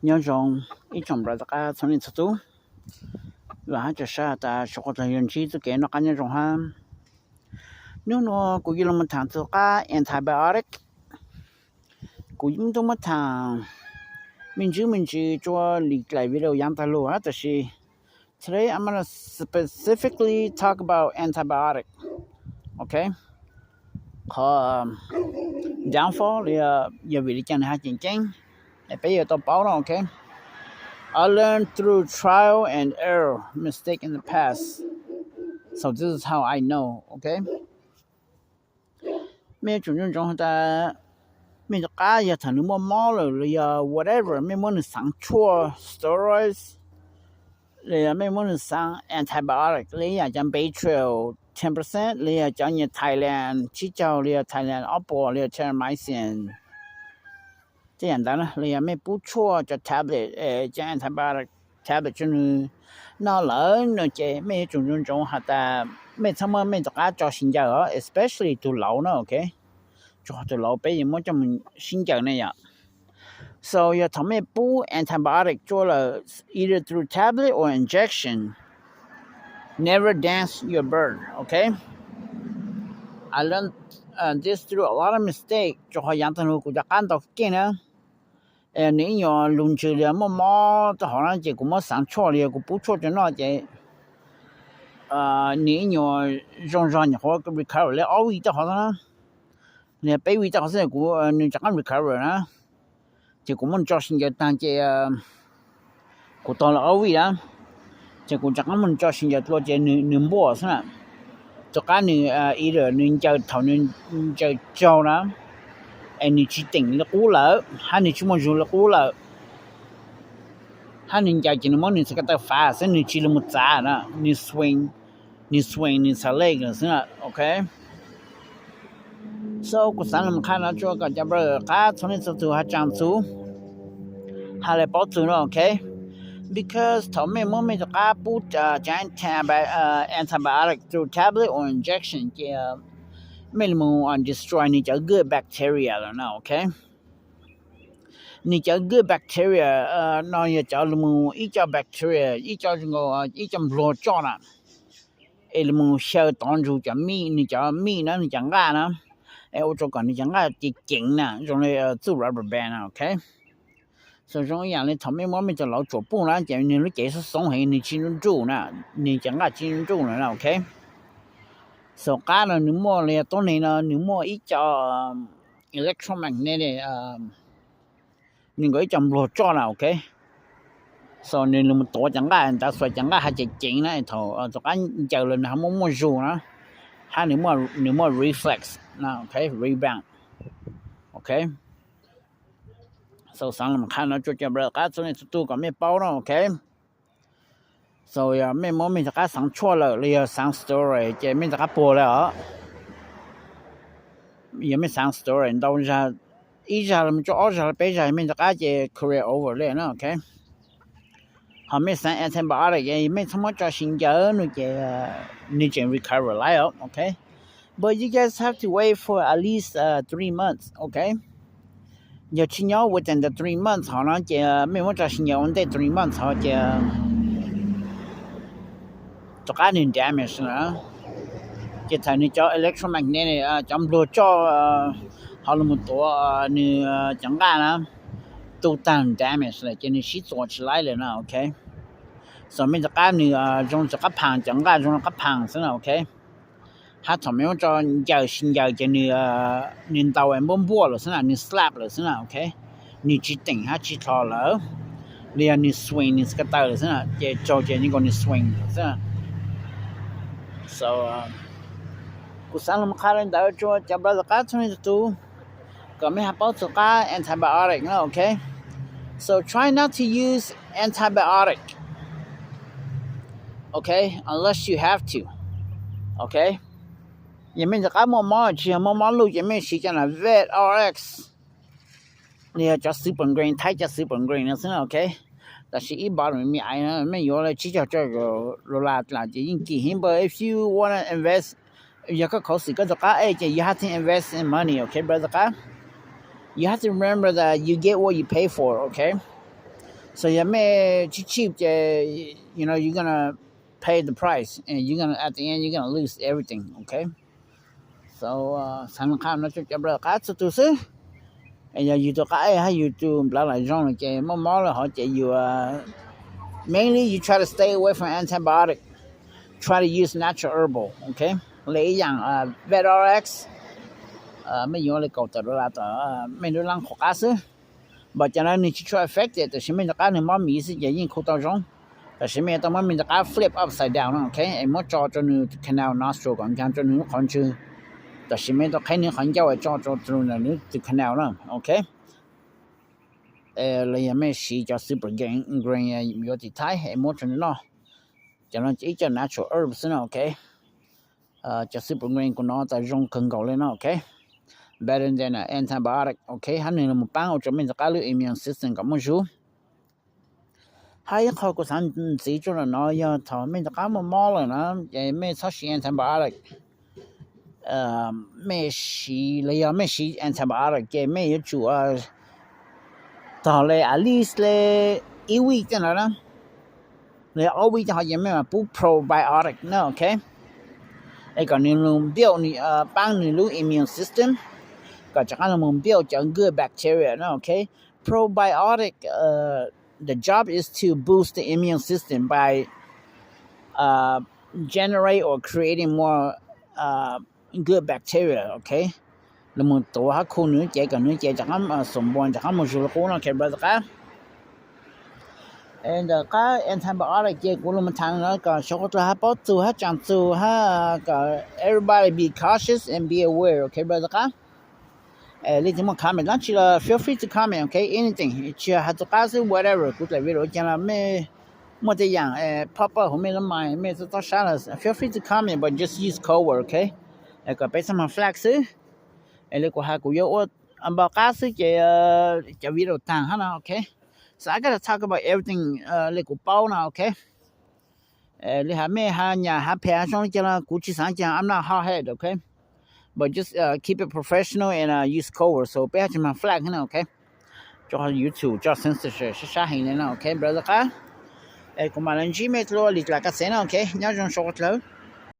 有种一种不个从你出走，然后就是在生活中用起就给那感觉种哈，古语了么谈这个 antibiotic， 古语都么谈，民主做理来为了养大路啊，但是 today I'm gonna specifically talk about antibiotic, okay? 和 downfall 也为了讲下真正。ไปอยู่ต่อเป้าเนาะ okay I learned through trial and error mistake in the past so this is how I know okay ไม่จุนจงแต่ไม่จะกล้าอย่าทำนึกมอเลยหรือ whatever ไม่มันสั่งชั่ว steroids หรือไม่มันสั่ง antibiotic หรืออยากจะ Baytril 10% หรืออยากจะเนี่ย Thailand ชี้เจ้าหรือ Thailand Oppo หรือ Terramycin这样的呢，你也没不错，这 tablet， 这 antibiotic tablet 就是那人那这没种下的，没什么没这个做新疆哦 ，especially 都老呢 ，OK， 做都老辈么这么新疆那样。So 要他们补 antibiotic 做了 either through tablet or injection. Never dance your bird, okay? I learned this through a lot of mistake. 就好像他们国家干到见呢。你要论治了么就好像这个么上错了个不错的那这你要让你好个 recover 了熬一的好像你被一的好像个你这个 recover 呢这个么做新的当这个到了熬一啦这个这个么做新的做这你摸是吧这个你either 你就头你就教啦你去定了鼓了还你去么做了鼓了还你家进么你这个发生你去了么杂呢你 swing 你才累个是吧 OK so 我上了看到这个叫不他从你这头还长出还来保住了 OK because 头面么没这个不antibiotic through tablet or injection ไม่ละมูdestroy นี่จะ good bacteria แล้วนะโอเคนี่จะ good bacteria นออย่าจะละมูอีจะ bacteria อีจะจงอีจะโลจอนะละมูเชื่อตอนจูจะนี่จะนะนี่จะง่านะโอจกันนี่จะง่าจิเก่งนะจงเลยจู rubber band นะโอเค所以说อย่างนี้ทำให้มันจะเราจบปุ๊บนะจะนี่รู้ใจ是松ให้นี่ชินจูนะนี่จะง่าชินจูนะโอเคso การนึมอเลยตอนนี้นะนึมออีจะ electromagnetic นี่ก็จะโลจอนะโอเค so นี่ลมตัวจังก็แต่ส่วนจังก็หาจะจริงนะเท่าตอนเจอเลยนะมันมั่วจูนะหานึมอ reflex นะโอเค rebound โอเค so สั่งมันคันนะจุดจะเบิกก็ส่วนตัวก็ไม่เป้านะโอเคso ไม่มอมีจะก็สั่งชั่วเลยเรียสั่ง story จะไม่จะก็ปวดแล้วยังไม่สั่ง story 到จะอีจะมันจะออกจะไปจะไม่จะก็จะ career over เลยนะโอเคหาไม่สั่ง antibiotic ยังไม่สามารถจะชินเจอนี่จะ recover แล้วโอเค but you guys have to wait for at least 3 months okay อย่าชินยา within the 3 months 好像จะไม่ว่าจะชินยา within 3 months 好จะจะการ damage นะจะทำนี่จะ electromagnetic จำโลจอฮาร์โมนตัวนี่จังกันนะตัวตั้ง damage เลยจะนี่ชี้ตัว起来了นะโอเคส่วนไม่จะการนี่จงจะกับพังจังกันจงกับพังซะนะโอเคถ้าทำไม่ว่าจะยาวชินยาวจะนี่ตัวเองบ่บ่了ซะนะนี่ slap 了ซะนะโอเคนี่จิตติงหาจิตทอแล้วเรียนนี่ swing นี่สกัดเลยซะนะจะจอจะนี่ก็นี่ swing ซะso กูสั่งลำคาญดาวจัวจับราคาเท่านี้ตัวก็ไม่หาเป้าสุก้า antibiotic นะโอเค so try not to use antibiotic okay unless you have to okay ยังไม่จะก้ามอเชียมอลูกยังไม่ชี้จังนะ vet rx เนี่ยจะซื้อเป็น grain ไทยจะซื้อเป็น grain นะสินะโอเคแต่是一般人没爱呢没有了只叫这个罗拉拉就应该 but if you want to invest you have to invest in money okay brother you have to remember that you get what you pay for okay So you may cheap, you know, you're gonna pay the price, and you're gonna at the end you're gonna lose everything. Okay. So สำคัญนะจะประกาศสุดๆand you to cái hay you to blah like John okay more là họ chạy you mainly you try to stay away from antibiotic, try to use natural herbal. Okay. Lấy dạng VetRx mấy dùng lấy cầu tự là mấy đứa lăng khóc á but cho nên chỉ try affected thì mình cái này mà mỹ sẽ dễ không tao giống thì mình tao mình cái flip upside down. Okay. Em mất cho nó canal nostril còn cho nó còn chưa thì mình tao cái này còn cho nó từ canal đó. Okay. Là mấy sĩ cho super grain có thì thái em mất cho nó cho nó chỉ cho natural herbs nữa. Okay. Cho super grain của nó ta dùng cần cầu lên nó. Okay. Better than an antibiotic. Okay. Hắn này là một bao cho mình cái lượng immune system có một số hai khó của sản sĩ cho là nó thọ mình cái một mol rồi nó vậy mấy số antibiotic mấy sĩ lấy mấy sĩ antibiotic cái mấy chủ thọ lấy at least lấy a week cho nó đó lấy all week cho họ vậy mấy mà probiotic no. Okay. Ai còn nên luôn biểu ni bang ni luôn immune system có chắc là muốn biểu cho good bacteria no. Okay. Probiotic the job is to boost the immune system by generate or creating more good bacteria. Okay. Là một tổ hắc khu nữa chạy cả nữa chạy chắc lắm sủng bòn chắc lắm một số khu nó kẹp ra cả and cái antibiotic chạy của mình thằng nó có số cái hấp thu hết chẳng thu ha có everybody be cautious and be aware. Okay brother cả lấy thêm một comment là chỉ là feel free to comment. Okay. Anything chỉ là hạt cá sấu whatever cũng là video chẳng là mấy một cái dạng pop up hôm nay nó mày mấy cái tao sáng là feel free to comment but just use code word. Okay. Có bây giờ mà flex lấy của hai của yo ăn bao cá sấu chỉ video tàng ha nào. Okay. So I gotta talk about everything lấy của bao nào. Okay. Lấy hai mấy hai nhà hai phe xong cho là cụ chỉ sáng chẳng I'm not hard head. Okay. But just keep it professional and use code word. So bây giờ mà flag ha. Okay. Cho YouTube cho censorship sẽ hình này nào. Okay brother cả cũng mà lên Gmail lo lịch là cái sẽ nào. Okay. Nhớ trong short lâu